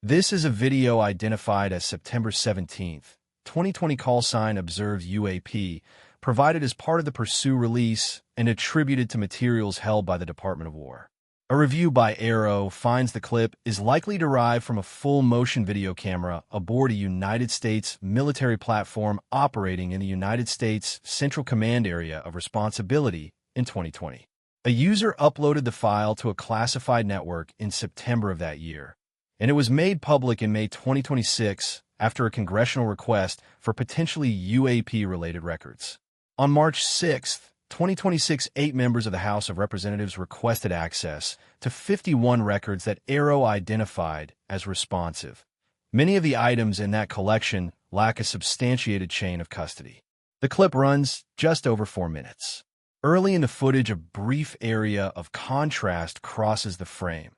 This is a video identified as September 17th, 2020 CALLSIGN observed UAP, provided as part of the Pursue release and attributed to materials held by the Department of War. A review by ARRO finds the clip is likely derived from a full-motion video camera aboard a United States military platform operating in the United States Central Command Area of Responsibility in 2020. A user uploaded the file to a classified network in September of that year, and it was made public in May 2026 after a congressional request for potentially UAP-related records. On March 6, 2026, 8 members of the House of Representatives requested access to 51 records that ARRO identified as responsive. Many of the items in that collection lack a substantiated chain of custody. The clip runs just over 4 minutes. Early in the footage, a brief area of contrast crosses the frame,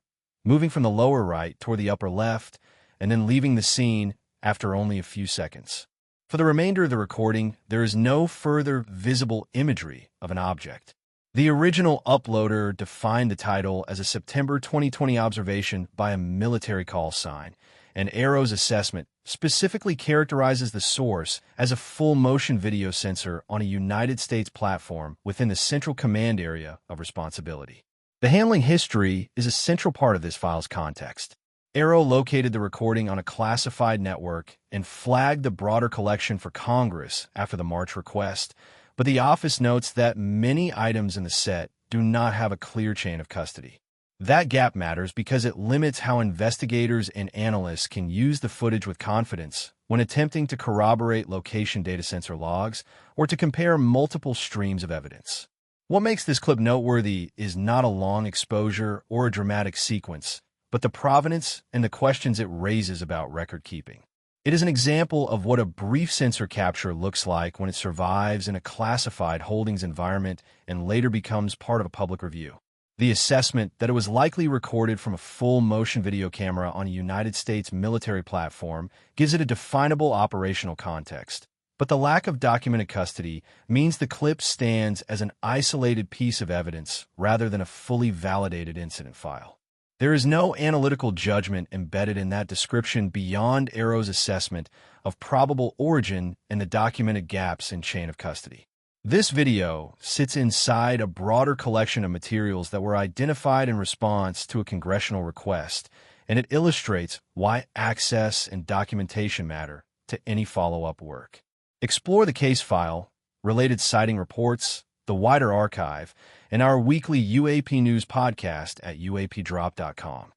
moving from the lower right toward the upper left and then leaving the scene after only a few seconds. For the remainder of the recording, there is no further visible imagery of an object. The original uploader defined the title as a September 2020 observation by a military call sign, and ARRO's assessment specifically characterizes the source as a full-motion video sensor on a United States platform within the Central Command Area of Responsibility. The handling history is a central part of this file's context. ARRO located the recording on a classified network and flagged the broader collection for Congress after the March request, but the office notes that many items in the set do not have a clear chain of custody. That gap matters because it limits how investigators and analysts can use the footage with confidence when attempting to corroborate location data sensor logs or to compare multiple streams of evidence. What makes this clip noteworthy is not a long exposure or a dramatic sequence, but the provenance and the questions it raises about record keeping. It is an example of what a brief sensor capture looks like when it survives in a classified holdings environment and later becomes part of a public review. The assessment that it was likely recorded from a full-motion video camera on a United States military platform gives it a definable operational context, but the lack of documented custody means the clip stands as an isolated piece of evidence rather than a fully validated incident file. There is no analytical judgment embedded in that description beyond ARRO's assessment of probable origin and the documented gaps in chain of custody. This video sits inside a broader collection of materials that were identified in response to a congressional request, and it illustrates why access and documentation matter to any follow-up work. Explore the case file, related citing reports, the wider archive, and our weekly UAP News podcast at uapdrop.com.